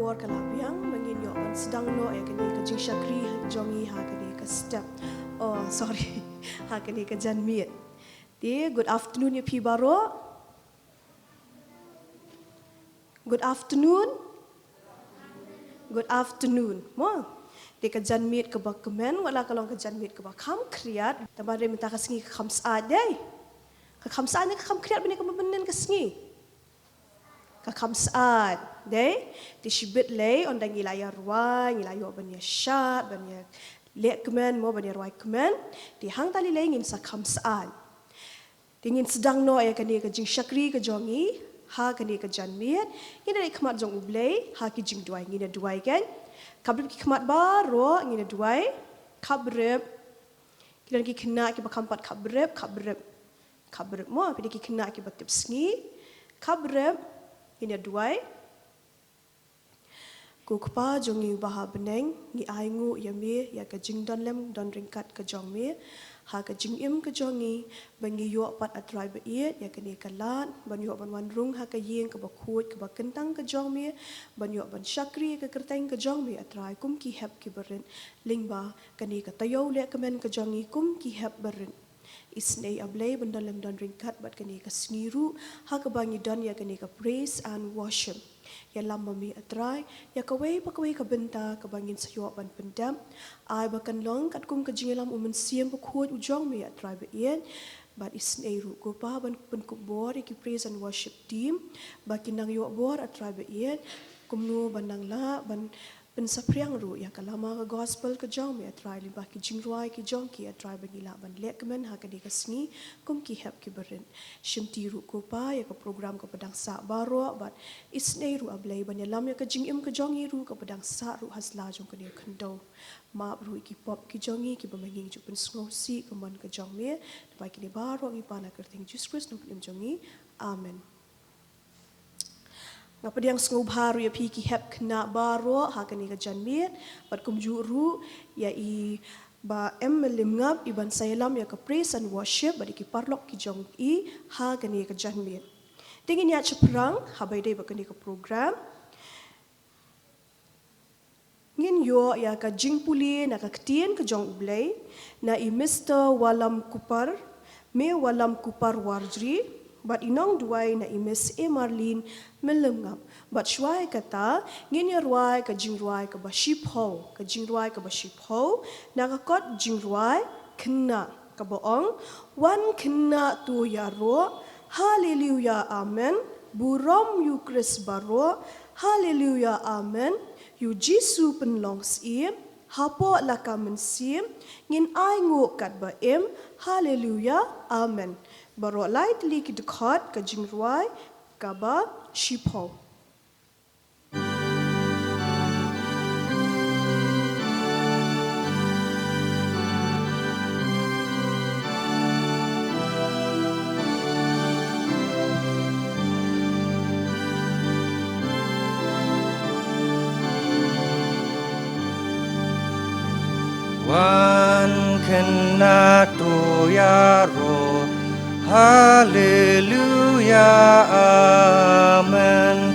bor kalabiang mangin yo ban sedang no ya kani ka jing shakri jongi ha kani ka step ha kani ka janmiet di good afternoon ya pi baroh. Good afternoon mo di ka janmiet ka bak kemen wala kalong ka janmiet ka bak kham kriat tamare minta ka sngi ka kham saat dai ka kham saat ka kham kriat bini ka mabenen ka sngi ka kham saat dai di shibit lay on dang ilaya ruai ilayo banya shat banya lek kemen mo banya ruai kemen di hang tali lay ngin sa kham saat dingin sedang no ya kani ka jing shakri ka jongi ha kani ka janmiet ngina ri khmat jong U Blei ha ki jing duai ngina duai kan kabrib ki khmat baroh ngina duai kabrib kidan ki Khynnah ki bakampat kabrib mo pidi ki Khynnah ki batip sngi kabrib ngina duai ku kpa jongi baha beneng ngi aingu yami ya ka jing don lem don ringkat ka jong mi ha ka jing im ka jongi bangi yo pat atrai ba iet ya kani kalat ban yo ban wan rung ha ka yeng ka bakut ka bakentang ka jong mi ban yo ban shakri ka kerteng ka jong mi atrai kum ki hep ki berin lingba kani ka tayo le ka men ka jongi kum ki hep berin isnei ablei ban lem don ringkat bat kani ka sniru ha ka bangi don ya kani ka praise and worship ya lama mi atrai ya kawei ka benta ka bangin sayo ban pendam ai bakan long kat kum ka jingilam siem bakut ujong mi atrai ba ien but isnei ru ko pa ban pen ku bor ki praise and worship team bakin nang yo bor atrai ba ien kumnu banang la ban pensapriang ru ya kalama ka gospel ka jong mi atrai limba ki jingruai ki jong ki atrai bangila ban lek men ha ka di ka sngi kum ki hep ki berin shimti ru ko pa ya ka program ka padang sa baroh but isnei ru ablei ban ya lam ya ka jingim ka jongi ru ka padang sa ru hasla jong ka ni khando ma ru ki pop ki jongi ki bamanging ju pen sngosi ka man ka jong mi ba ki ni baroh ngi pana kerting Jesus Christ no plim jongi amen. Ngapa dia sngewbha ru ya pi ki hep Khynnah baroh ha kani ka janmiet bat kum juru ya i ba Mylliemngap iban sayalam ya ka praise and worship badi ki parlok ki jong i ha kani ka janmiet tingin ya ceprang ha bai dei ba kani ka program ngin yo ya ka jingpuli na ka ktien ka jong U Blei na i Mr. Walam Kupar me Walam Kupar Warjri bat inong duai na imes Marlin Mylliemngap bat shwai kata ngin ya ruai ka jingruai ka baship ho ka jingruai ka baship ho na ka kot jingruai Khynnah ka boong wan Khynnah tu ya ro hallelujah amen burom yu Chris baroh hallelujah amen yu Jisu penlong sim hapo laka mensim ngin ai ngu kat ba em hallelujah amen baroh light li ki khot ka jingruai ka ba shipo Wan Khynnah tu ya ro hallelujah amen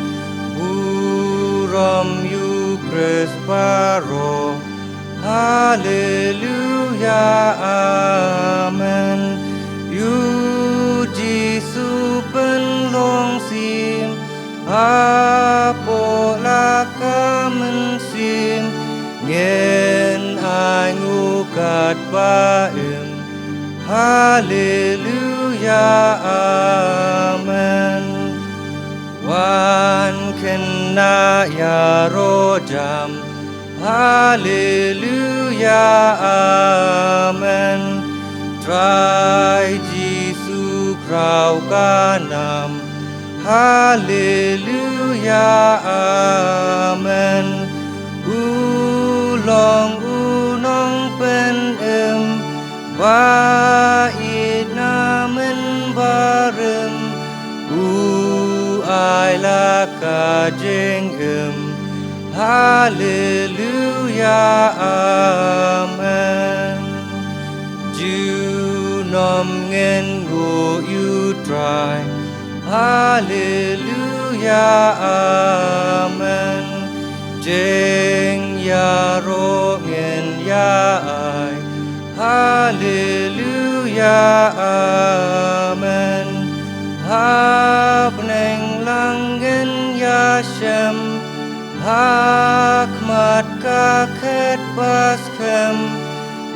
burom yu Chris baroh hallelujah amen yu Jisu penlong sim apo laka mensim ngen ai ngukat baem hallelujah amen wan Khynnah ya rojam hallelujah amen trai Jisu krau kanam hallelujah amen ulong unong pen bait namen barem ai la ka jengem hallelujah amen ju nom ngen go you try hallelujah amen Jingiaseng I, Hallelujah, Amen. Habneng langen yashem, hakmat kaket baskem,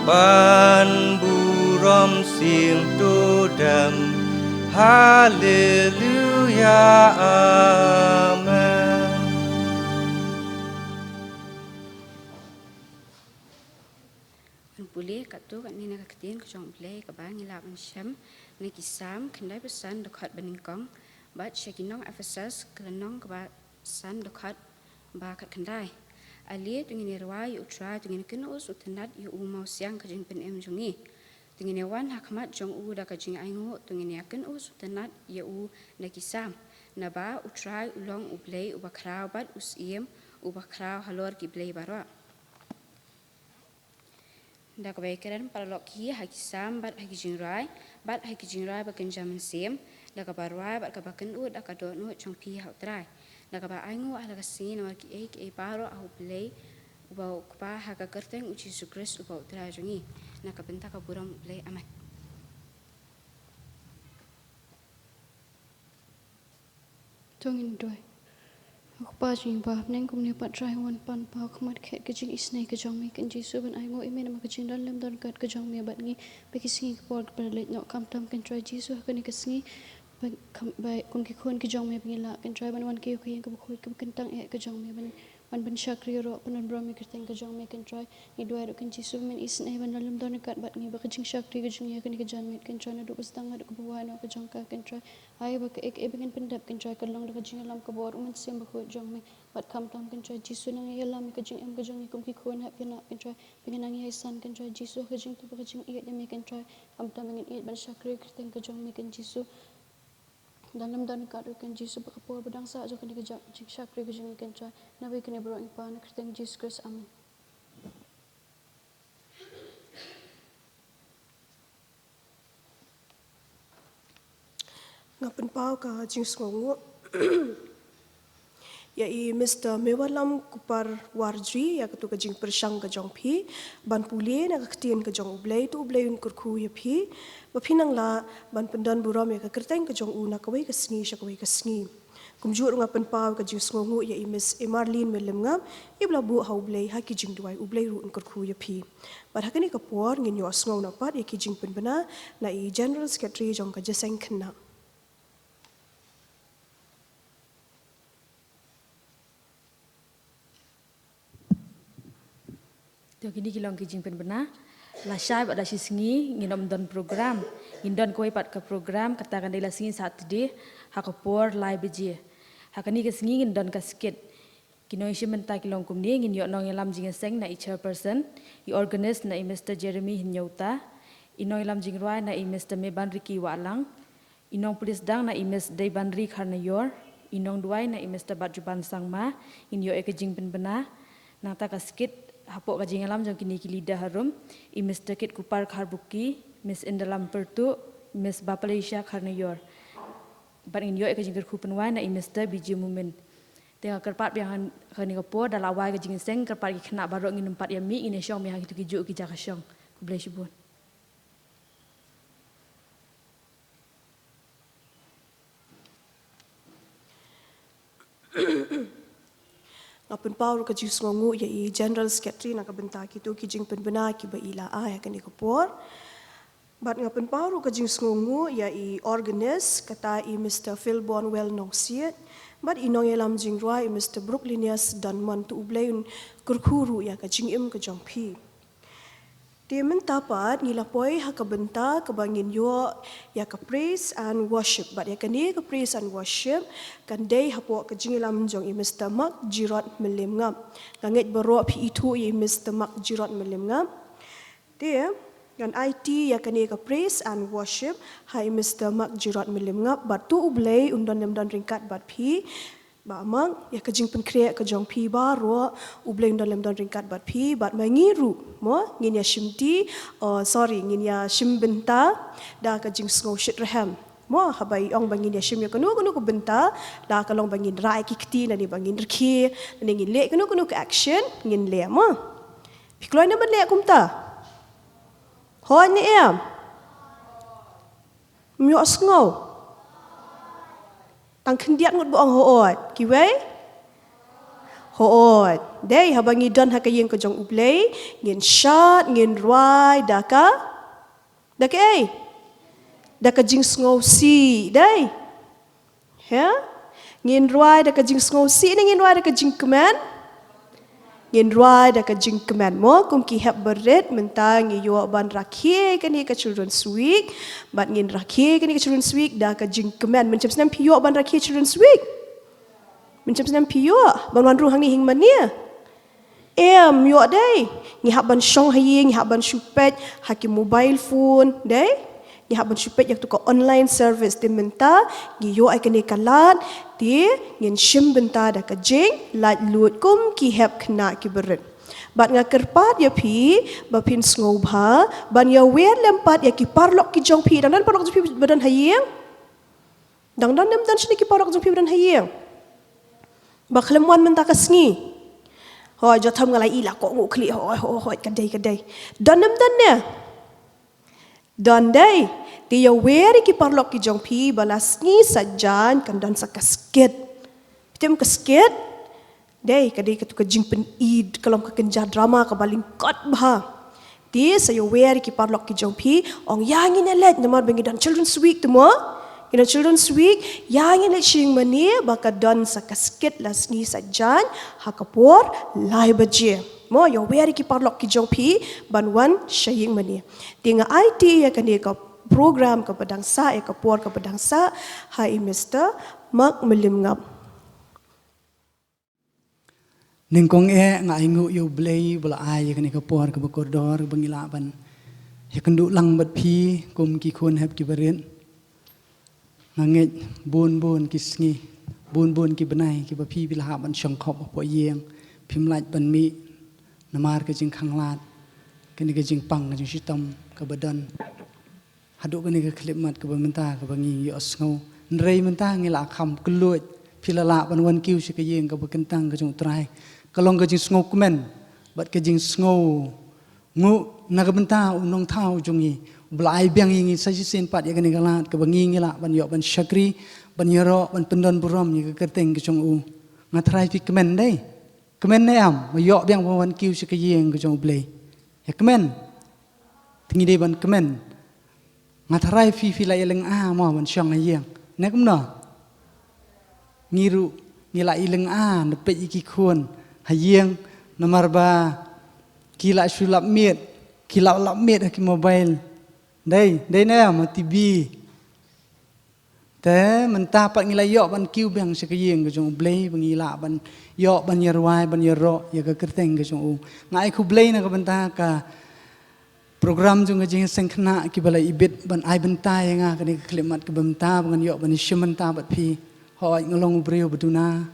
ban burom sim todam. Hallelujah, Amen. Boleh kat tu kat ni nak ketin ke jong Blei ke Nongïalam I ni kisam kendai pesan dekat beningkong bat syakinong Ephesus kelenong ke bat san dekat ba kat kendai ali tungin irwai utra tungin kenus utenat yu mau siang ke jing penem jongi tungin wan hakmat jong da ke jing aingu tungin yaken utenat yu na kisam na ba utra ulong U Blei ubakrau bat usiem ubakrau halor ki Blei baroh da kebaikan para loki hakisam bat hakijingrai bat bakan jaman sim da kabarwai bat kabakan da kadonu chongpi hautrai da kabaingu ala kasin war ki baroh U Blei ubau kpa hakakerteng uci sukres ubau trai jongi na kabenta kaburam U Blei aman Tungin doi. Aku pajing bah neng kumni pat try wan pan pa khmat khet ke jing isnai ke jong mi kan jisu ban ai ngo ime nama ke jing dan lem don kat ke jong mi bat ngi be kisingi ke por per let no kam tam kan try jisu kan ke singi ba kum ki khon ke jong mi bingila kan try ban wan ke ke ke khoi ke kentang ke jong mi ban ban syakri ro panon bro mi kerteng ke jong mi kan try ni dua ro kan jisu men isnai ban lem don kat bat ngi ba ke jing syakri ke jing ya kan ke jan mi kan try na do bestang ada ke buah no ke jong ka kan try ai ba ke bengen pendap kan try kan long ke jing lam ke bor men sim ba jong mi bat kam tam kan try jisu Nongïalam ke jing em ke jong kum ki khon hap kena kan try pengen nang ai san kan try jisu ke jing tu ke jing iet mi kan try kam tam pengen iet ban syakri kerteng ke jong mi kan jisu dalam dan kat kan jisu ba kapor bedang sa jo kan ke jing syakri ke jing kan try na we kan bro pa na kerteng jisu Kristus amen Ngapen pau ka jing songo ya i Mr. Mewalam kupar warji ya ketu ka jing persang ka jong phi ban puli na ka ktien ka jong U Blei tu U Blei un kyrkhu ya phi ba phinang la ban pendan buram ya ka kerteng ka jong u na ka wei ka sngi sha ka wei ka sngi kumjur ngapen pau ka jing songo ya i Miss Mylliemngap i bla bu ha U Blei ha ki jing duai U Blei ru un kyrkhu ya phi ba hakani ka por ngin yo sngo na pat ya ki jing pen bana na i General Secretary jong ka Jingiaseng Khynnah Tio kini kilong kijing pen bena la syai pada singi nginom don program indon koi pat ke program katakan dela singi saat di hakapor live beji hakani ke singi ngindon ka skit kino isi menta kilong kumni ngin yo Nongïalam Jingiaseng na i chairperson i organist na i Mr. Jeremy Hinyauta i Nongïalam Jingrwai na i Mr. Meban Riki Walang inong pulis dang na i Ms. Daybanri Kharnayor inong duai na i Mr. Badjuban Sangma in yo ekejing pen bena nang ta ka skit hapok ka Jingialam jong kini ki lidah harum i Mr. Kit Kupar Kharbuki Miss Indalam Pertu Miss Bapalisha Kharnayor ban in yo ka jingker khupen wa na i Mr. Biji Mumin tengah kerpat yang kani kapo dalawai ka Jingiaseng kerpat ki Khynnah baroh ngin empat yami ini syong mi ha kitu kijuk ki jakasyong U Blei syubun Ngapen pau ka jing songo ya i General Secretary na ka benta kitu ki jing pen bena ki ba ila a ya kan ikapor bat ngapen pau ka jing songo ya i organist kata i Mr. Phil Bonwell Nongsiet bat i Nongïalam Jingrwai i Mr. Brooklinius dan man tu U Blei un kyrkhu ya ka jing im ka jong phi Dia mentapat ngilapoi ha ka benta ka bangin yo ya ka praise and worship but ya kani ka praise and worship kan dei hapo ka Jingialam jong i Mr. Mak Jirot Mylliemngap nganget baroh phi itu i Mr. Mak Jirot Mylliemngap dia kan IT ya kani ka praise and worship hai Mr. Mak Jirot Mylliemngap but tu U Blei undon dan ringkat bat phi ba amang ya ka jing pen kriek ka jong phi baroh U Blei undon dan ringkat bat phi bat mangiru mo ngin ya shimti ngin ya shimbenta da ka jing sngo shit raham Mo habai ong bangin ya shim ya kanu ke benta la kalong bangin rai ki kti na ni bangin rki na ngin le kanu ke action ngin le mo pikloi na ban le kumta hoi ni em myo sngo tang khendiat ngut bo ong hoot kiwei hoot dei habangi don hakayeng ko jong U Blei ngin shot ngin rwai daka daka jing sngo si dai ha ngin rwai daka jing sngo si ngin rwai daka jing keman ngin rwai daka jing keman mo kum ki hep berit mentang yo ban rakhe kani ka children's week bat ngin rakhe kani ka children's week daka jing keman mencam senam piyo ban rakhe children's week mencam senam piyo ban wan ru hang ni hing mania yo dai ngi hab ban shong hayi ngi hab ban shupet haki mobile phone dai ngi hab ban shupet yak tu ko online service de menta ngi yo ai kani kalat ti ngin shim benta da ka jing lat lut kum ki hep khna ki berit bat nga kerpat ya pi ba pin sngewbha ban ya wer lempat ya ki parlok ki jong pi dan parlok jong pi badan hayeng dang dan nem dan shni ki parlok jong pi badan hayeng ba khlemwan menta ka sngi hoi jo tham ngalai ila ko ngu khli hoi kadai dan nem dan ne dan dai ti ya weri ki parlok ki jong pi balas ni sajan kan dan sakasket pitem kasket dai kadai ka tu ka jing pen id kalom ka kenja drama ka baling kot bha ti sa ya weri ki parlok ki jong pi ong yang in let namar bengi dan children's week tu mo in children's week yang in let shing mani baka dan sakasket las ni sajan hakapor lai baje mo yo weri ki parlok ki jong pi banwan shaying mani tinga IT ya kani ka program ka pedangsa ya ka por ka pedangsa hai Mr. Mylliemngap ningkong nga ingu U Blei bala ai kani ka por ka bakordor bangilaban ya kendu lang bat pi kum ki khun hep ki barin nganget bun ki sngi bun ki benai ki ba pi bila ban shong khop po yeng phimlaj ban mi namar ka jing khanglat kani ka jing pang ka jing sitam ka badan hadu kani ka khlimat ka bamenta ka bangi yo sngo nrei menta ngila kham kluj philala ban wan kiu si ka yeng ka bakentang ka jung trai kalong ka jing sngo kumen bat ka jing sngo ngu na ka benta unong thau jungi blai biang ingi sa sin pat ya kani galat ka bangi ngila ban yo ban shakri ban yero ban pendon buram ni ka kerteng ka jung u ngatrai fi kemen dai kemen ne am yo biang wan kiu si ka yeng ka jung Blei ya kemen tingi dei ban kemen ngatarai fi lai leng mo ban shong ayeng ne kum no ngiru ngila ileng ne pe iki khun hayeng namar ba kila sulap miet kila lap miet ki mobile dai ne ma TV te menta pat ngila yo ban kiu bang se ka yeng ka jong Blei bangila ban yo ban yerwai ban yero ya ka kerteng ka jong u ngai khu Blei na ka benta ka program jung ka Jingiaseng Khynnah ki bala ibit ban ai benta nga kani klimat ka benta bangan yo ban shimenta bat phi hoi ngalong breu baduna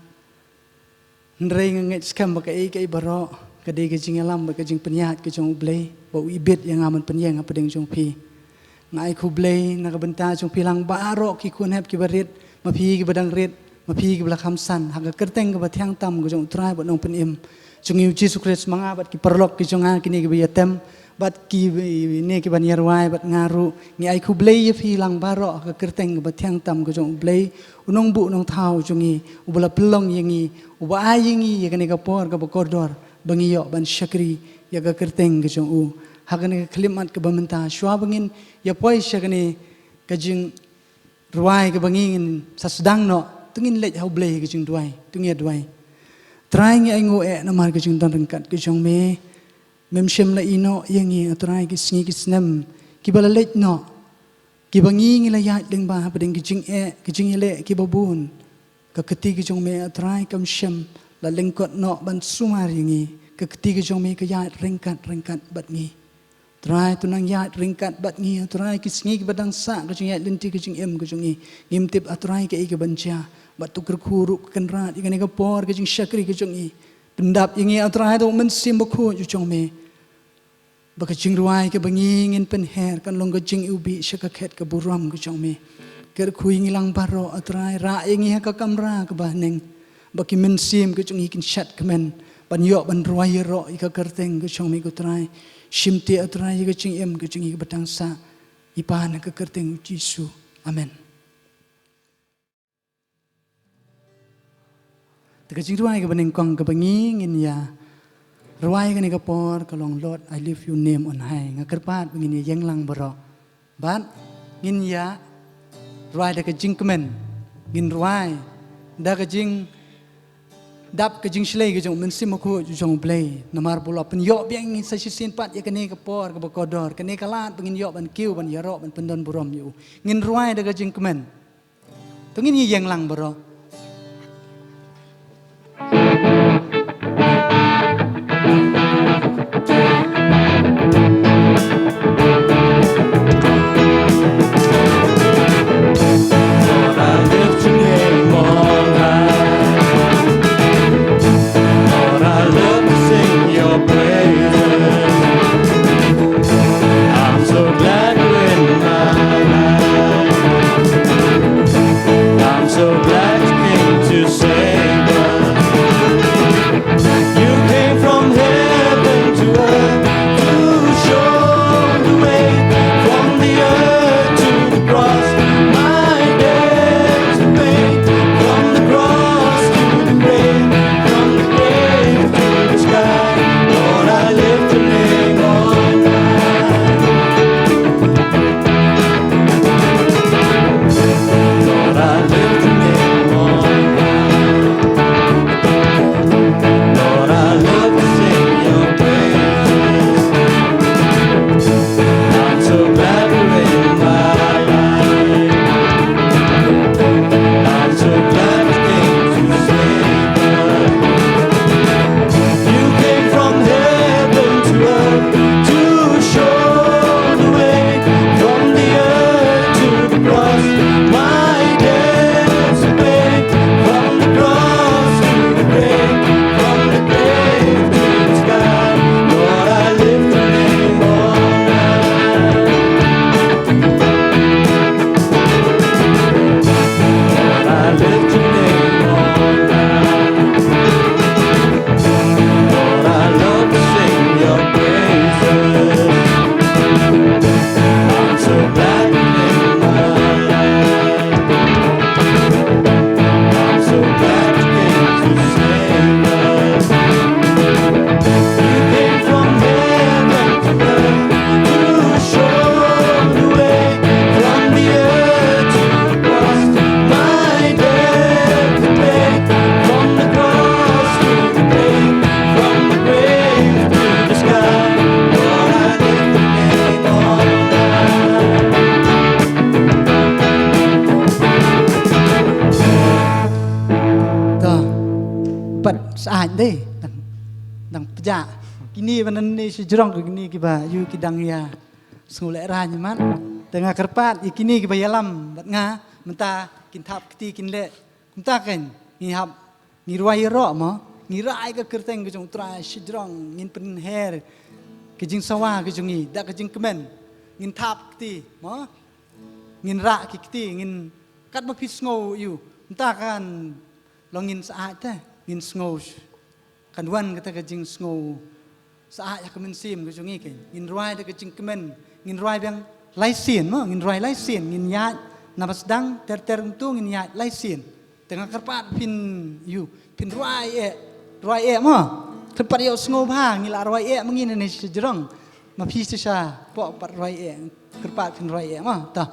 nrei nget skam ba kai baroh ka dei ka Nongïalam ba ka jing penyat ka jong Blei ba ibit yang aman penyeng apa deng jong phi ngai khu Blei na ka benta jong pilang baroh ki kun hep ki barit ma phi ki badang rit ma phi ki bala khamsan ha ka kerteng ka ba thiang tam ka jong trai ba nong penim jong yu Jesus Christ manga bat ki perlok ki jong kini ki biatem bat ki ne ki ban yerwai bat ngaru ni ai khu Blei ye phi lang baroh ka kerteng ba thiang tam ka jong Blei unong bu nong thau jongi ubala pelong yengi uba ai yengi ye kani ka por ka bakordor bangi yo ban shakri ya ka kerteng ka jong u hakani ka klimat ka bamenta shwa bangin ya poi shakani ka jing ruai ka bangin sa sedang no tungin lej hau Blei ka jing duai tungia duai trai ngi ai ngo namar ka jing don rengkat ka jong me memshem la ino yengi atrai ki sngi ki snem ki bala lej no ki bangi ngi la ya deng ba padeng ki jing le ki babun ka keti ki jong me atrai kam shem la lengkot no ban sumar yengi ka keti ki jong me ka ya rengkat bat ngi trai tunang ya rengkat bat ngi atrai ki sngi ki badang sa ka jing ya lenti ki jing ka jong ngi ngimtip atrai ka ki bancha bat tu kyrkhu kan rat ikani ka por ka jing shakri ki jong ngi pendap yengi atrai do men sim ba khu ju jong me baka jing ruai ke bangi ngin pen her kan long ka jing ubi shaka khet ka buram ka jong me kyrkhu ngilang baroh atrai ra yengi ka kamra ka baneng baki mensim ke chung ikin shat kemen ban yo ban ruai ro ika kerteng ke chung mi kutrai shimti atrai ke chung em ke chung ik batangsa ipan ke kerteng Yesu amen. Tekajing ruai ke baneng kong ke bangi ngin ya ruai ke ni kapor kalong Lord I lift your name on high ngakerpat ngin ya yenglang baroh ban ngin ya ruai da ke jing kemen ngin ruai da ke jing dap ke jing shlei ke jong mensim ko jong blei namar bola pen yo biang sa sisin pat ya kene ke por ke bakodor kene kalat pengin yo ban kiu ban yaro ban pendon burom yu ngin ruai da ke jing kemen to ngin yang lang baro ja kini banan ni sejrong kini kiba yu kidang ya sngulek ra nyaman tengah kerpat ikini kiba yalam bat nga menta kintap kiti kinle kumta kan ngihap ngirwai ro mo ngirai ka kerteng kejong tra sejrong ngin pen her kejing sawa kejongi dak kejing kemen ngin tap kiti mo ngin ra kiti ngin kat ma pis ngo yu menta kan longin saat ta ngin ngo kan wan kata kejing snow saat ya kemensim kejongi kan ngin ruai da kejing kemen ngin ruai bang laisin mo ngin ruai laisin ngin yat napas dang ter untung ngin yat laisin tengah kerpat pin yu pin ruai e mo tempat yo sngewbha ngila ruai e mengin ni sejrong ma pis sa po pat ruai e kerpat pin ruai e mo ta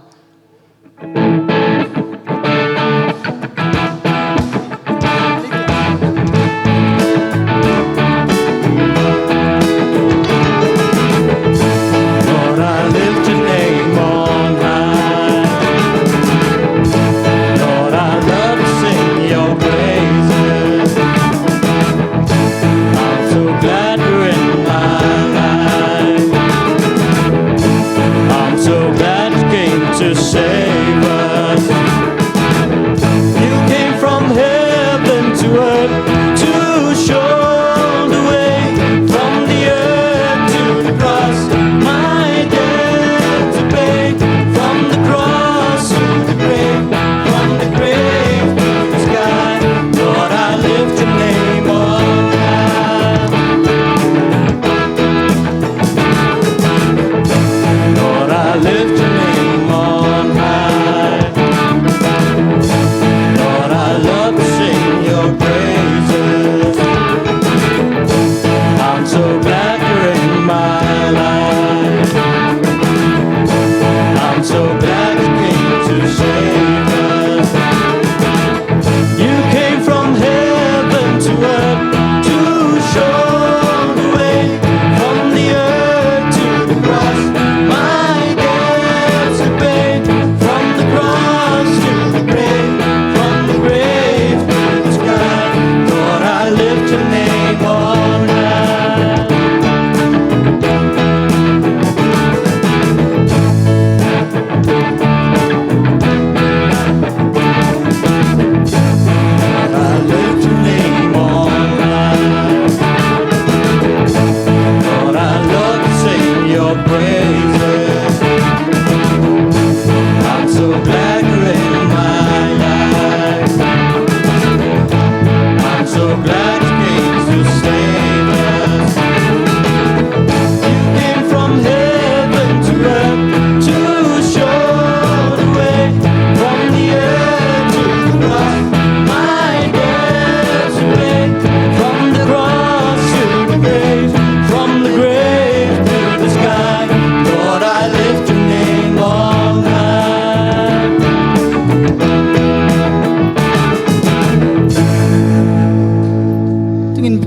To save us.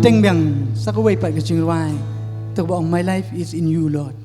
teng biang sakaway pat ka jingwai to ba my life is in you Lord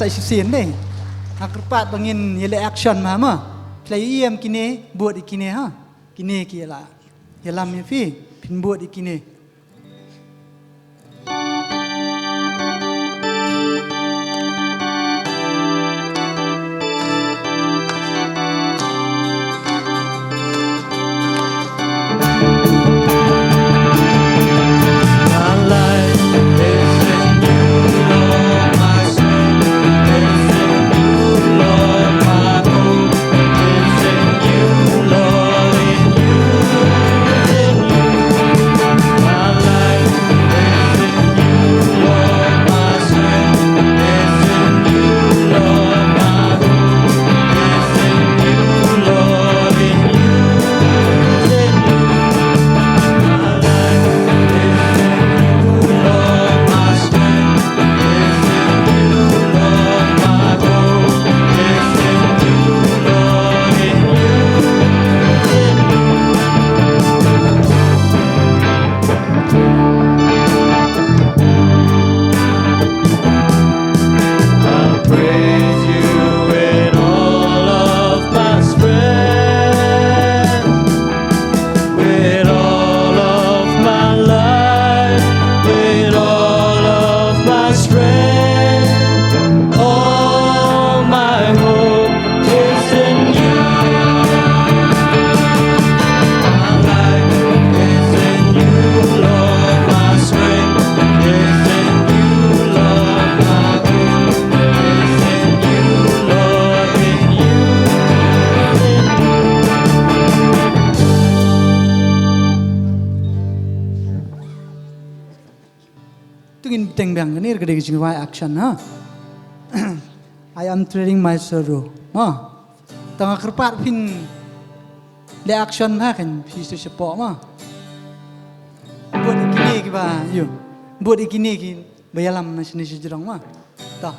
sai sien deh akrpat bangin yele action mama play em kine buat ikine ha kine kiela yalam ya fi pin buat ikine teng bang ni gede jingwai action ha I am trading my sorrow ha tanga kerpat pin le action ha kan pi su sepo ma buat ikine ki ba yo buat ikine ki bayalam na sini sejrong ma ta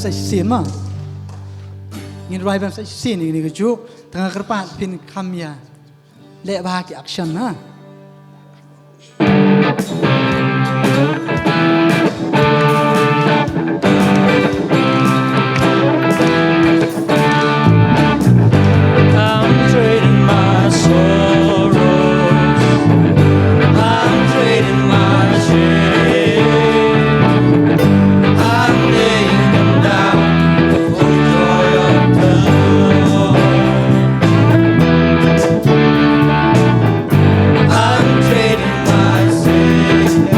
sai sin ma ngin roi bam sai sin ni ke chu tanga kerpat pin khamya le ba ki action na I'm trading my sorrows, I'm trading my shame, I'm laying them down for the joy of the Lord. I'm trading my sickness,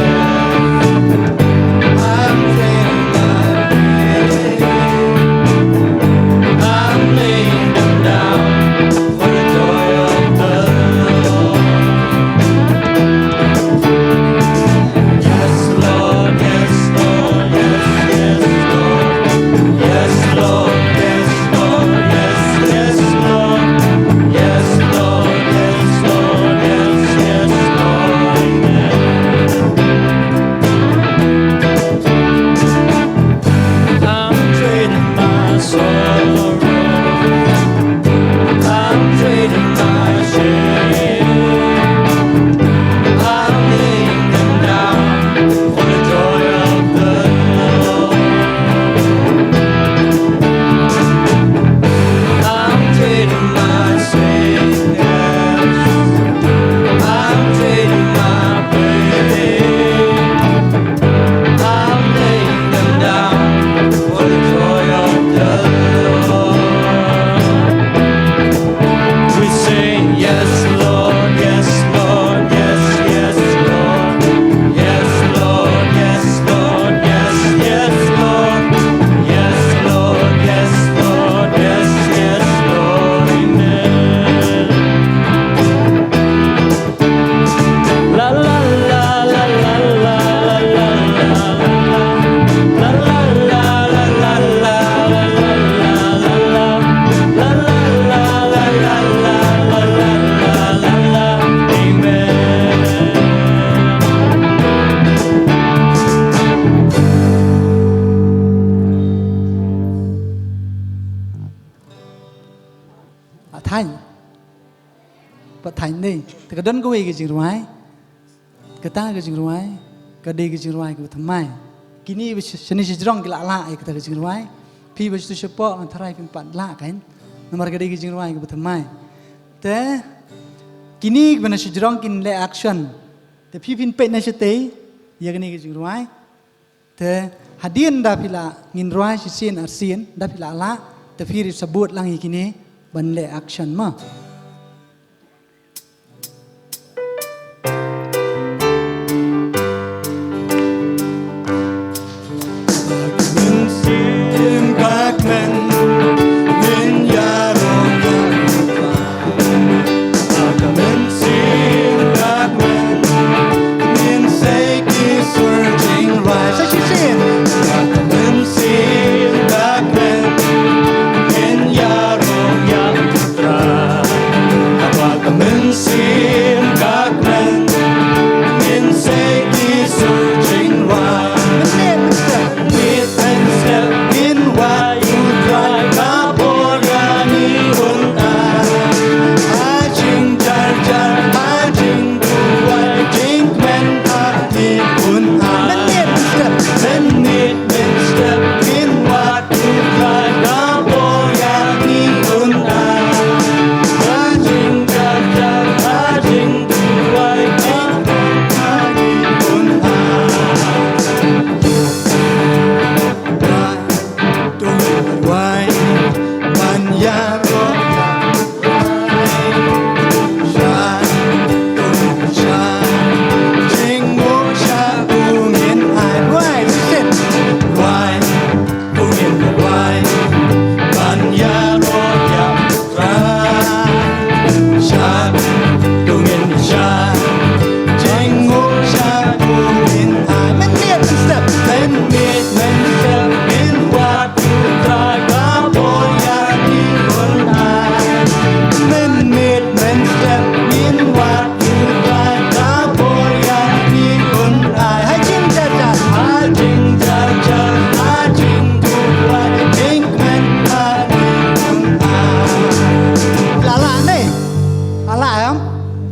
I'm trading my pain, I'm laying them down for the joy of the Lord. Yes, Lord, yes, Lord, yes, yes, Lord. Yes, Lord, yes, Lord, yes, yes, Lord. Yes, Lord, yes, Lord, yes, yes, Lord. I'm trading my sorrow, I'm trading my shame, I'm laying them down for the joy of the Lord. I'm trading my sickness, I'm trading my pain, I'm laying them down for the joy of the Lord. We sing, yes, Lord, yes, Lord, yes, yes, Lord. Yes, Lord, yes, Lord, yes, yes, Lord. Yes, Lord, yes, Lord, yes, yes, Lord. Amen. La la la la la la la la la la la la la la Thành but thành đi thì cái đơn cái gì rồi cái ta cái gì rồi cái đi cái gì rồi cái thằng mai kini seni sejrong cái lạ cái gì rồi phi bây giờ support anh thay phim bạn lạ cái nomor cái đi cái gì rồi cái thằng mai thế kini bên sejrong kin le action thế phi phim pe này sẽ tới ya cái gì rồi thế hadian dah pila ngin rồi sin arsin dah pila lạ thế phi sebut lang kini ban le action ma Searching right.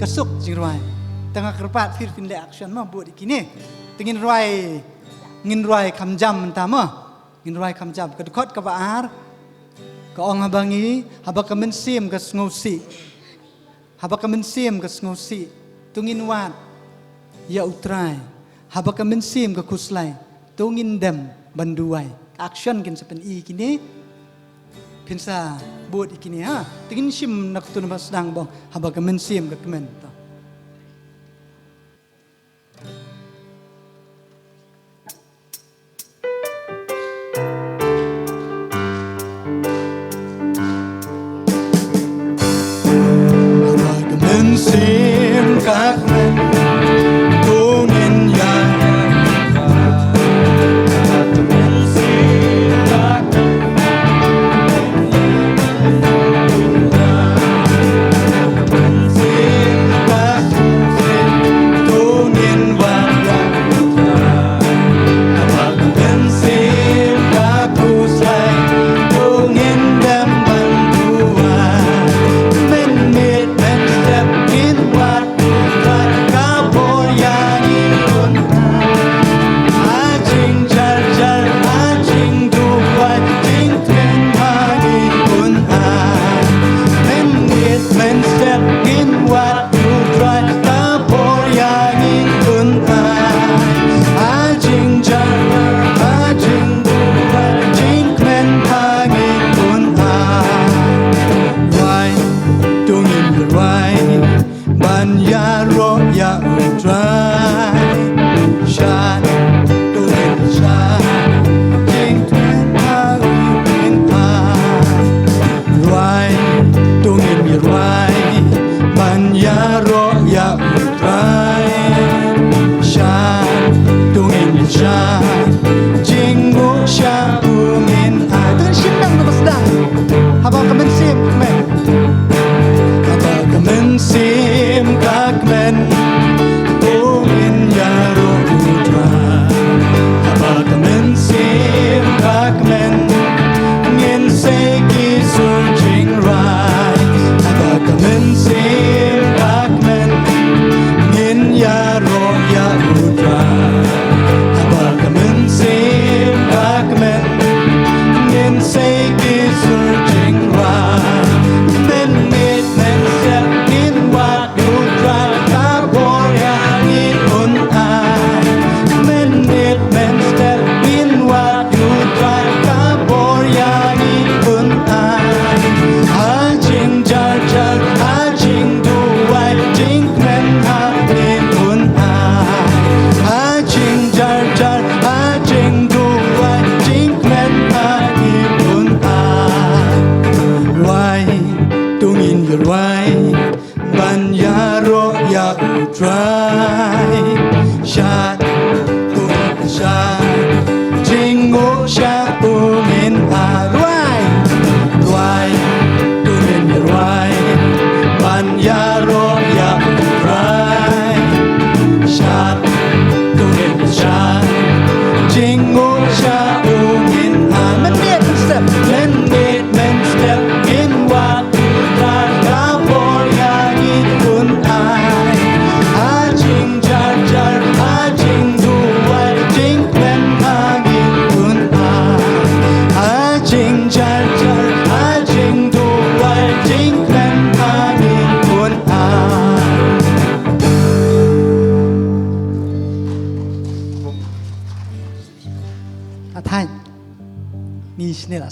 kesuk jing ruai tengah kerpat fir fin le action ma buat ikini tengin ruai ngin ruai kamjam mentama ngin ruai kamjam kedekot ke baar ke ong habangi haba kemen sim ke sngosi haba kemen sim ke sngosi tungin wat ya utrai haba kemen sim ke kuslai tungin dem banduai action kin sepen I kini pinsa buat ikini ha tengin sim nak tu nama sedang bang haba kemen sim ke kemen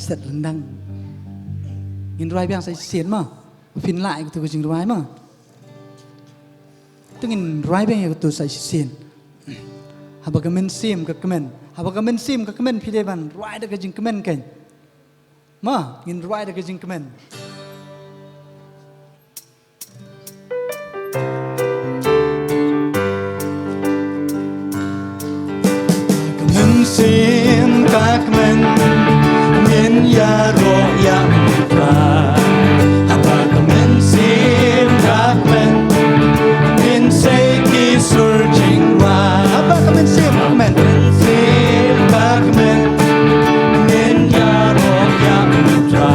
set lendang in ruai biang sai sien ma fin lại tu jing ruai ma tungin ruai biang tu sai sien haba kemen sim ka kemen haba kemen sim ka kemen phi ban ruai da ka jing kemen kan ma in ruai da ka jing kemen kemen sim ka kemen ya ro ya pra apa kemen sim kakmen min say ki searching ra apa kemen sim kakmen min ya ro ya pra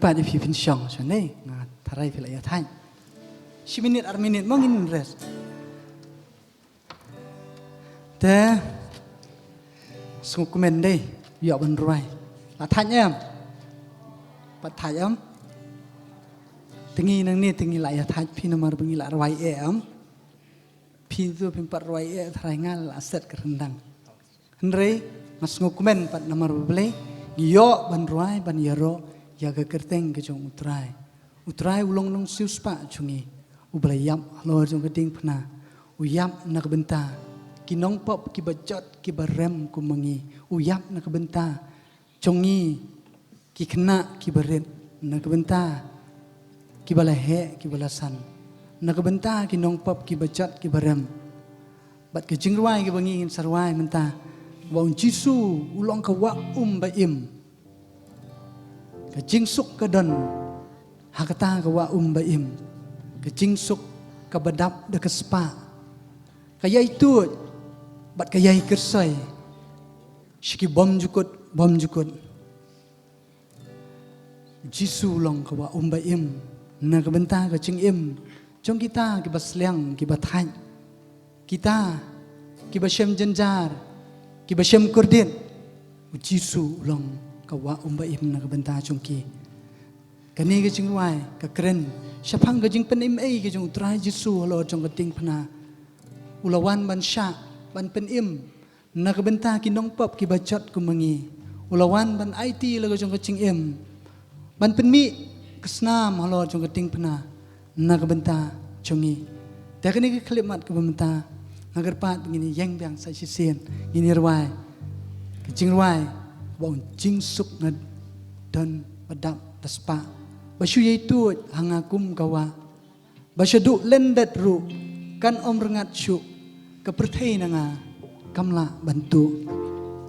pa di pipin syong sone nga tarai pila ya thai 10 minit ar minit mongin rest te sung kumen dei yo ban ruai la thai em pat thai em tengi nang ni tengi la ya thai phi namar bengi la ruai em phi tu pin pat ruai thai ngal la set ke rendang henrei mas ngukumen pat namar Blei yo ban ruai ban yaro ya ke kerteng ke jong utrai ulong nong sius pa chungi U Blei yap lo jong keding pna u yap nak benta kinong pop ki bajot ki barem ku mangi u yap nak benta chongi ki Khynnah ki baret nak benta ki balahe ki balasan nak benta kinong pop ki bajot ki barem bat ke jingruai ki bangi sarwai menta wong jisu ulong ka wa baim ka jingsuk ka don hakata ka wa baim ka jingsuk ka badap da ka spa kaya itu bat kaya kersai shiki bom jukut jisu long ka wa baim na ka benta ka jingim jong kita ki basliang ki bathai kita ki bashem jenjar ki bashem kurdin jisu long ka wa baim na ka benta jongki kani ke jingwai ka kren syapang ke jing penim ai ke jong utrai jisu lo jong keting pna ulawan ban sya ban penim na ka benta ki nong pop ki bacot ku mangi ulawan ban IT lo jong kecing em ban penmi kesnam lo jong keting pna na ka benta jongi ta kani ke klimat ke benta agar pat begini yang biang sai sisen ini ruai ke jing ruai bong jing suk ngad dan padap taspa basyu yaitu hangakum kawa basyadu lendat ru kan om rengat syuk kepertai nanga kamla bantu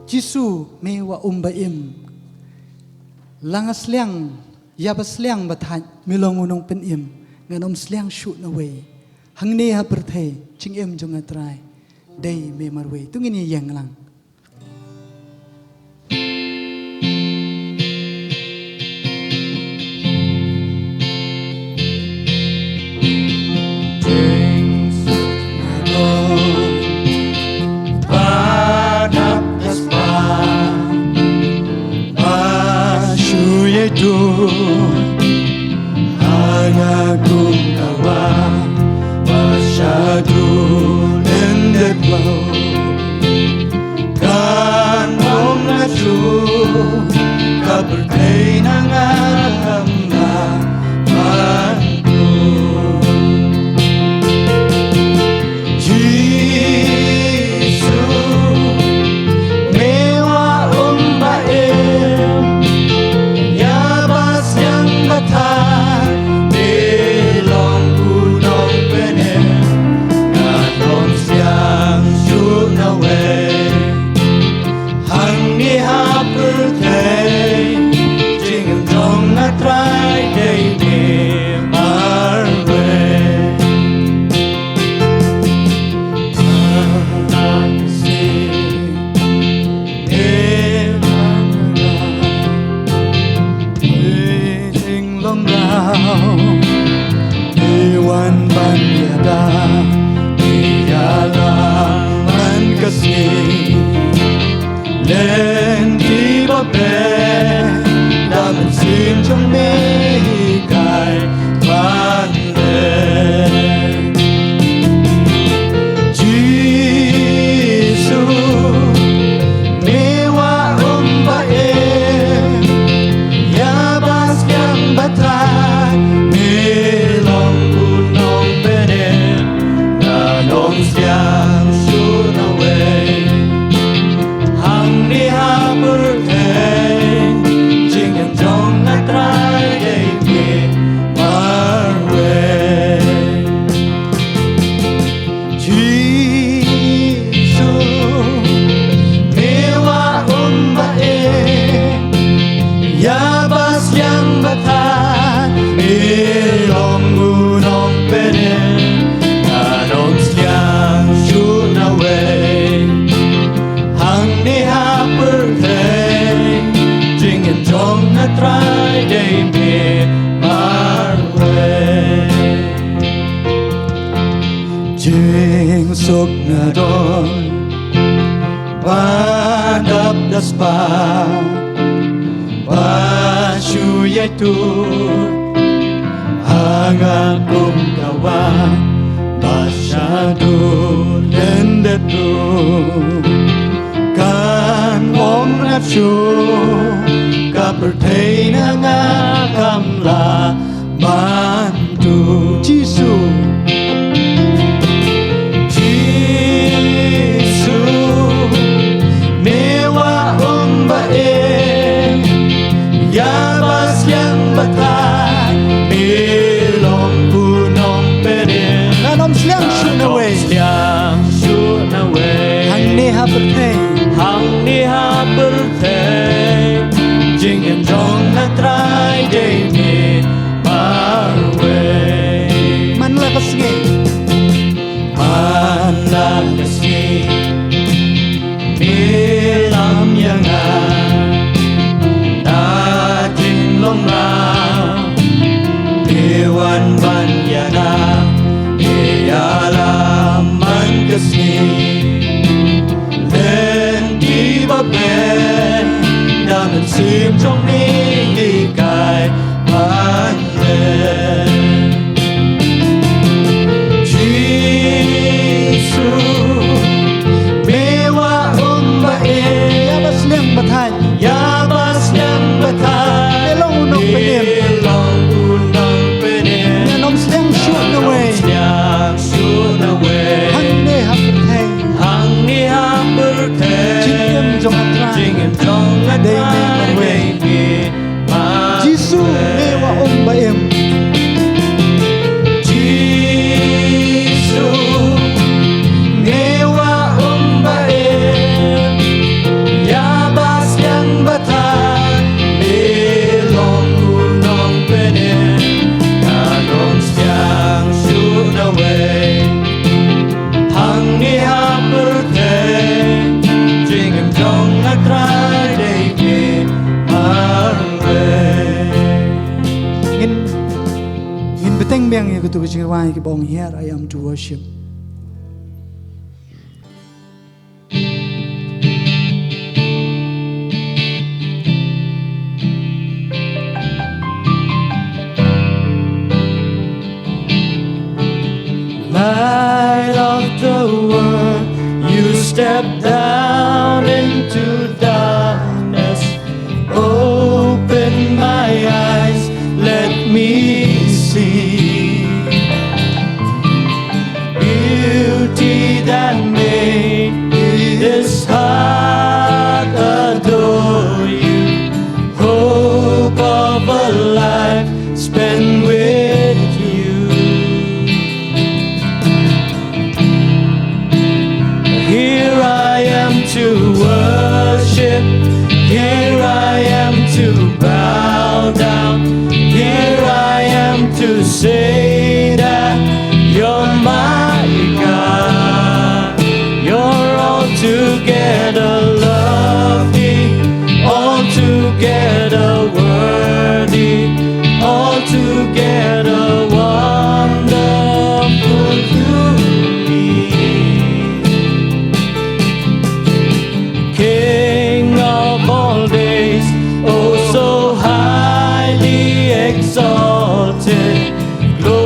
jisu mewa baim langas liang ya basliang bathat milong unong penim nganom sliang syuk na we hangne ha pertai ching em jong atrai dei me marwe tungini yang lang Hangakum kawa masyadu lendet mau kan om naju kapertai nangan bantu Jisu mewa baim ya bas yang batai belong gunung penem nganom siang syuk na we hang ni ha pertai jingem jong na trai dei me marwe Iwan ban yada Nongïalam man kasni Len di babe Daman sim trong me kai ban len Jisu mewa baim ya bas yang batai milong gunung penem nganom siang syuk na we hang ni ha sok ngadon badap daspa basyu yaitu hangakum kawa basyadu dendetu kan wong nafsu kapertaina ngakamla bantu Jisu mewa umbae yabas yang batai belong punong pere nanom sliang shunawe hang neha bertei jingen jong na trai day me marwe manla kasngi Milam yang daging lomba Dewan Banyana Ialah man kesni Len di baben Dan sim trong ni di kai Banden Yabas yang batai Elong unong penim Nanom sliang shoot away Hang ni hap berteng Jingem jong atrai Jisu mewa baim Jisu mewa baim Yabas yang batai belong gunung pening Kadong siang shoot away hang ni hap berteng jingem jong atrai deke marwe ngin beteng beng ya kutu kecingwai ke bong here I am to worship light of the world, you step down into darkness. Open my eyes, let me see beauty that made this heart adore you. Hope of a life spent with you. Here I am to worship, here I am to bow down, here I am to say that you're my God. You're altogether lovely, altogether worthy, altogether wonderful to me. King of all days, oh so highly exalted, glorious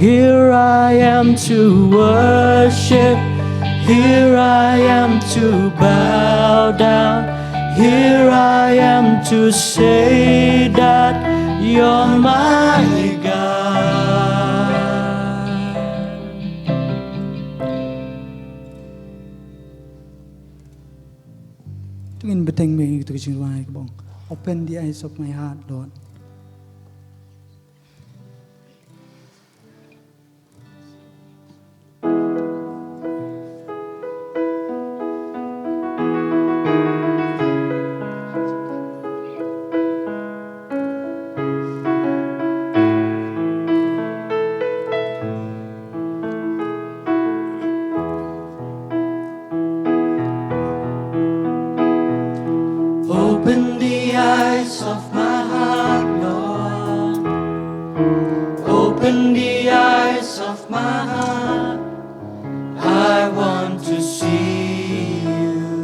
Here I am to worship. Here I am to bow down. Here I am to say that you're my God. Tungin beteng me itu kejingwai kebong. Open the eyes of my heart, Lord. Open the eyes of my heart, Lord. Open the eyes of my heart. I want to see you.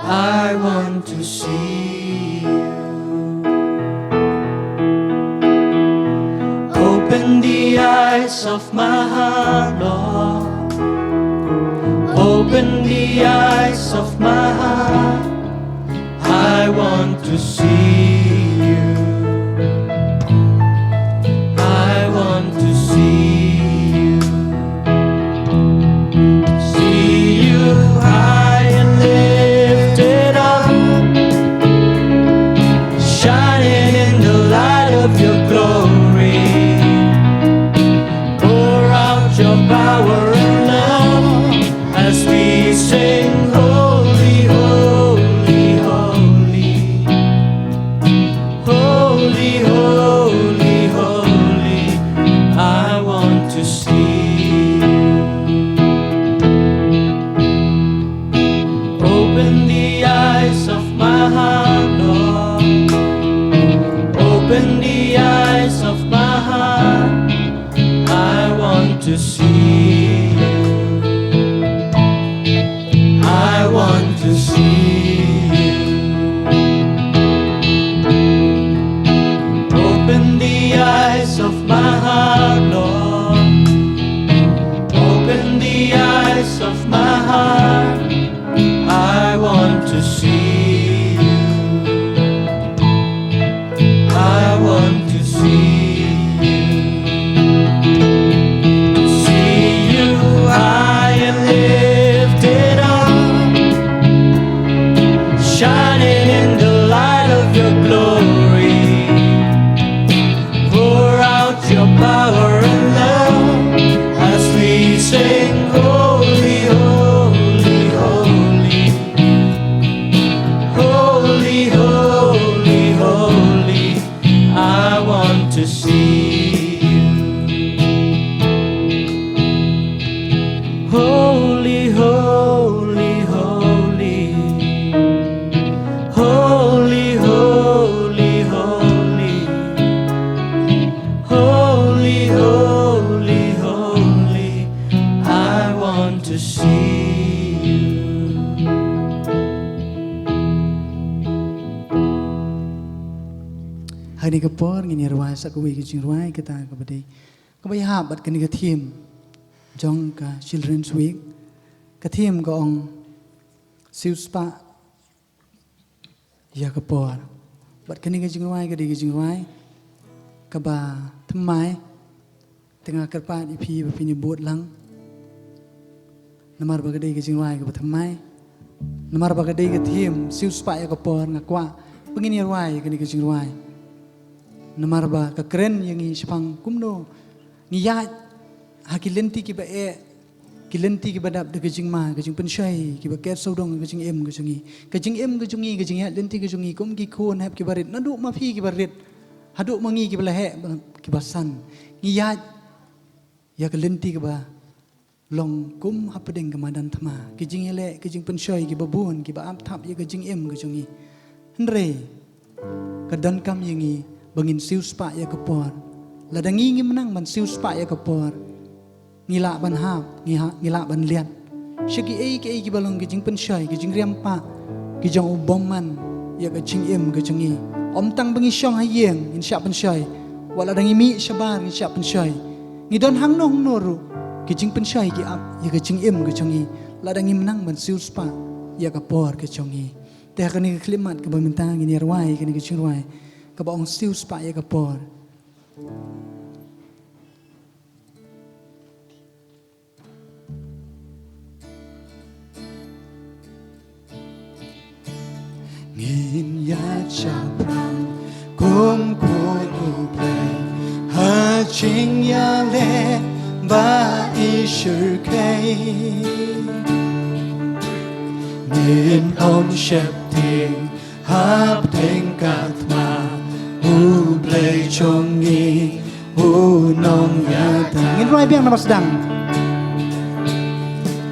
I want to see you. Open the eyes of my heart, Lord. Open the eyes of my heart. I want to see you. I want to see you. See you high and lifted up, shining in the light of your glory. Pour out your power and love as we sing, holy, holy, holy. Holy, holy, holy. I want to see you. Open the eyes of my heart, Lord. Open the eyes of my heart. I want to see you. I want to see you. Open the eyes of my heart, Lord. Open the eyes of my heart. I want to see you. I want to see you. See you high and lifted up, shining in the light of your glory. Pour out your power and love as we sing, holy, holy, holy. Holy, holy, holy. I want to see you. Holy, holy, holy. Holy, holy, holy. Holy, holy, holy. I want to see you. Hari ni kapor ngini ruai sakui kejing ruai kita kabadi. Kabaya habat kini ketim. Jong ka Children's Week. Ketim ka ong siuspa. Ya kapor. Bat kini kejing ruai kadi kejing ruai. Kaba temai. Tengah kerpat ipi bapini buat lang. Namar bagadi kejing ruai kaba temai. Namar bagadi ketim siuspa ya kapor ngakwa. Pengini ruai kini kejing ruai. Namar ba kekeren yang i sepang kumno ngiyat hakilenti ki ba kilenti ki badap de kejing ma kejing pensyai ki ba ket saudong kejing em kejing ya lenti kejing kum ki khon hab ki barit nadu ma phi ki barit haduk mangi ki balahe ki basan ngiyat ya kilenti ki ba long kum hapadeng kemadan thama kejing ele kejing pensyai ki babun ki ba ap thap ya kejing em kejing henre kadan kam yang bangin siu spa ya kapor ladangi menang man siu spa ya kapor ngila ban hap ngila ban liat syaki ki balong ki jing pensyai ki jing riampa ki jong ubom man ya ka jing em ka jingi om tang bangi syong hayeng in sya pensyai wala dangi mi shabar ngi siap pensoi ngi don hang nong noru ki jing pensoi ki ap ya ka jing im ke chongi la dangi menang ban siu spa ya ka por ke chongi te ka ni klimat ka baminta ngi ni rwai ka ni ke ching rwai ka ba ong siu spa ya ka por ngin ya chaprang kum kun u blei ha ching ya le ba i shur kai ngin on shep ting hap ting kat ma u blei chong ngi u nong ya ta ngin roi biang nama sedang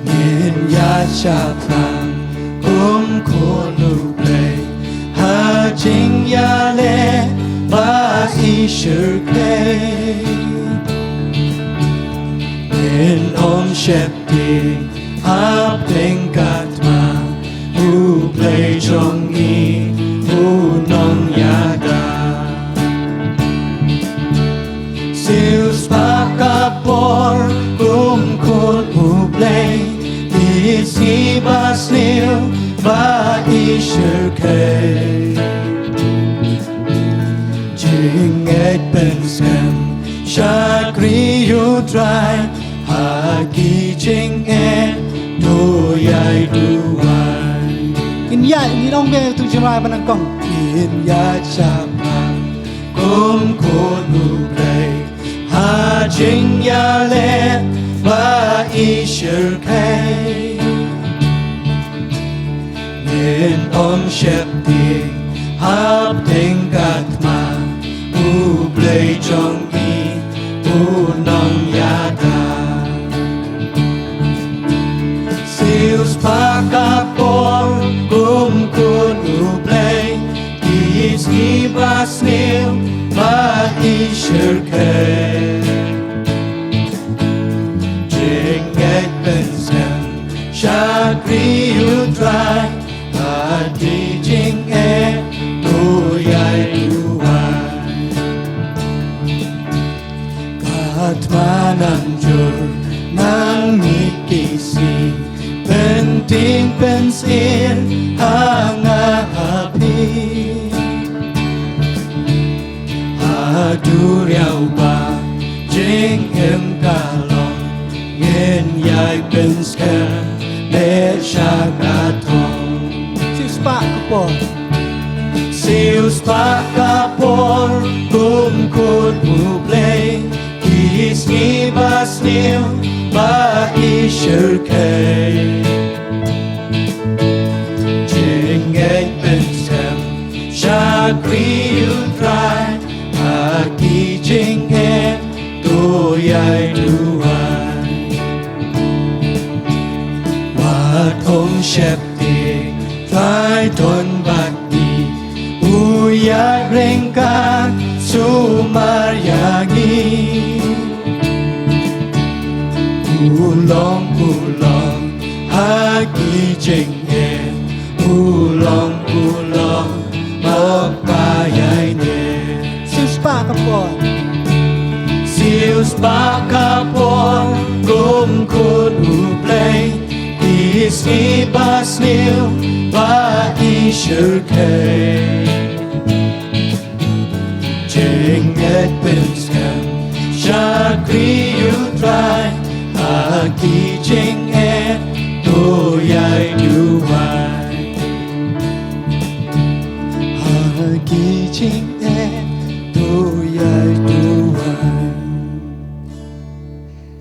ngin ya chaprang kum kun u blei ha ching ya le ba i shur kai in on shep ting hap ting kat ma u blei chong i u nong ya da siu spa ka por kum kun u blei is he ba sniu ba i shur kai jing et ben scam shakri you try ha ki jing et do yai do wai in ya ni dong be tu jirai ban kong in ya cha pa kum ko nu play ha jing ya le ba i shur kai in om shep ting hap ting kat ma u blei chong i u nong ya da siu spa ka por kum kun u blei is he ba sniu ba i shur kai jing et ben scam shakri you try di jing e tu yai du wai kat manam jur nang mi ki si penting pensir hanga api adu riau ba jing em kalong ngin yai penskan le shakatong spa kapor siu spa kapor kum kun u blei is ni ba sniu ba i shur kai jing et ben scam shakri you try ha ki jing et do yai do wai wat ong shep Fai ton bakti uya rengkan sumaryagi ulong haki jenge ulong mokayai ne siuspa kapor kum kun u blei is he ba sniu ba i shur kai jing et ben scam shakri you try ha ki jing et do yai du wai ha ki jing et do yai du wai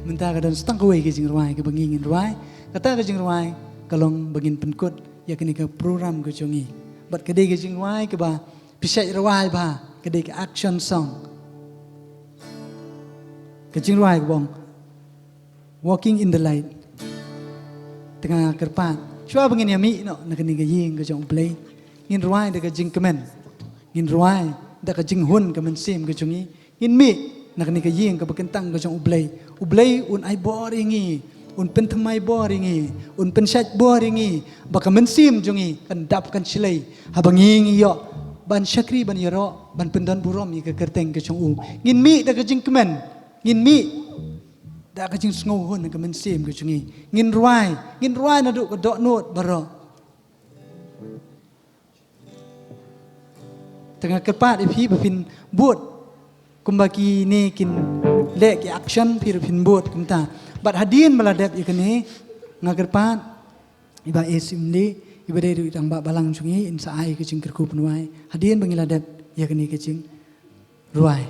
menta ka dan stang kwe ki jing rwai ka bangingin rwai kata ka jing rwai kalong bagin penkut ya kini ke program ke chongi bat kede ke jingwai ke ba pisai rawai ba kede ke action song ke jingwai ke bong walking in the light tengah kerpan chua bangin yami no na kini ke ying ke chong play ngin rawai de ke jing kemen ngin rawai da ke jing hun ke men sim ke chongi ngin mi na kini ke ying ke bekentang ke chong u blei un ai boringi un pen thamai boringi un pen shat boringi baka mensim jungi kan dap kan chilei habangi ngi yo ban syakri ban yaro ban pendan burom ye ke kerteng ke chong u ngin mi da ke jing kemen ngin mi da ke jing sngo hon ke men sim ke chungi ngin ruai na du ke dok not baroh tengah kerpat ipi bapin buat kumbaki ni kin lek action pir pin buat kumta bat hadin meladap ikene ngakerpat iba esim ni iba dari itang ba balang chungi insa ai ke jing kyrkhu penuai hadin bangiladap yakene ke jing ruai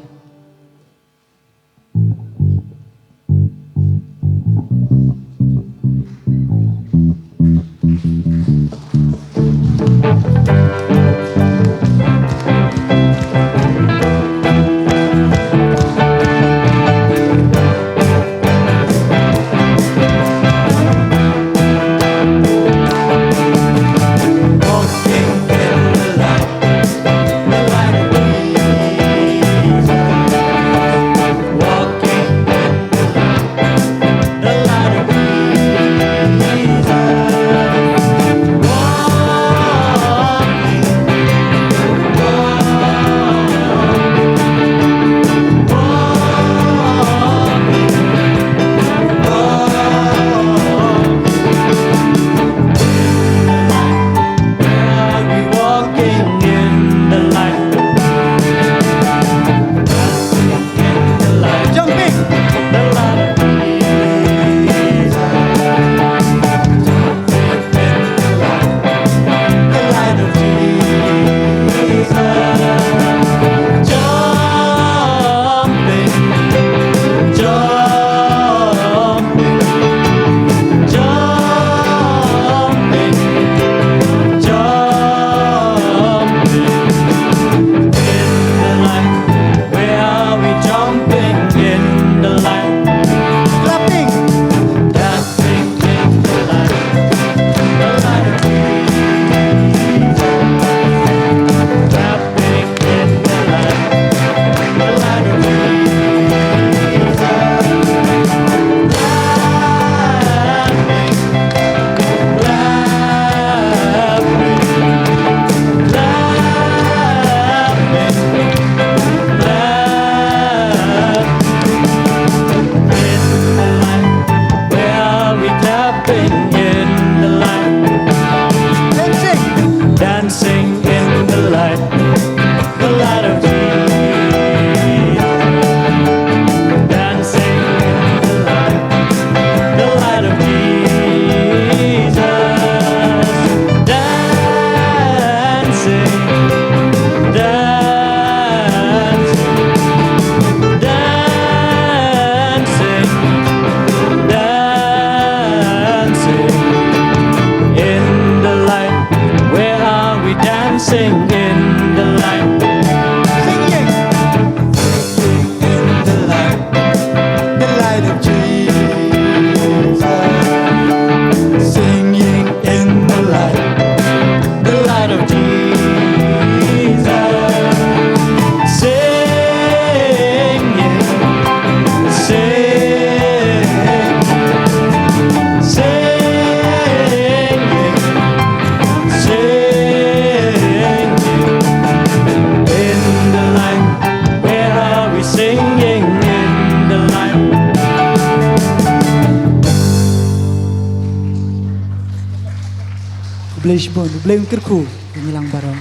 U Blei shibon U Blei kyrkhu ngilang baroh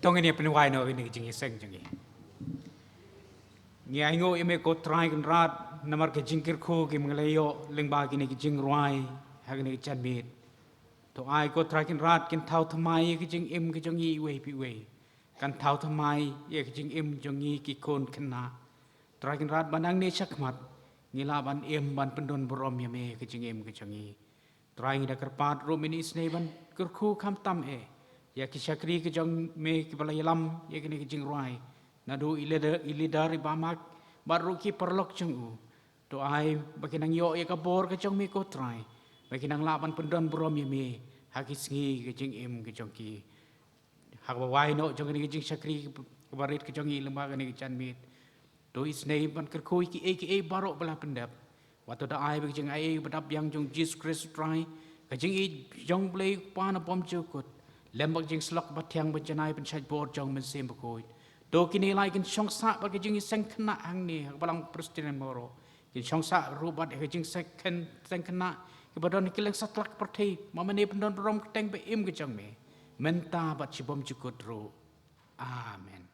Tong ini penuai no ini jingiaseng jengi. Ngi aingo ime ko try kan rat namar ke jingkirkhu ki menglayo lengba ki ni jing ruai ha ki ni chanmit. To ai ko try kan rat kin thau thamai ki jing im ki jongi we pi we. Kan thau thamai ye ki jing im jongi ki kon Khynnah. Try kan rat banang ni chakmat ngila ban im ban pendon borom yame ki jing im ki jongi. Try ngi dakar pat ro mini snei ban kyrkhu kham tam e. Ya ki syakri ki jong me ki Mylliemngap ya ki ni jing ruai nadu ilidar ibamak baru ki perlok jong u to ai bakinang yo ya kabor ki jong me ko trai bakinang laban pendon brom ye me haki sngi ki jing im ki jong ki hak bawai no jong ni jing sakri barit ke jongi lembaga ni chan mit do is nei ban kyrkhu ki baroh belah pendap waktu da ai be jing ai bedap yang jong Jesus Christ try ke jing I jong blei pa na pom chukut lembak jing slok batyang benjanai penchai bor jong men sem bakoi do kini lai kin chong sa ba ke jing seng khna hang ni balang Presbyterian Mawroh kin chong sa rubat ke jing seng khna ke badon kileng satlak perthi mamane pendon rom teng be im ke jong me menta bat chibom chukut ro amen.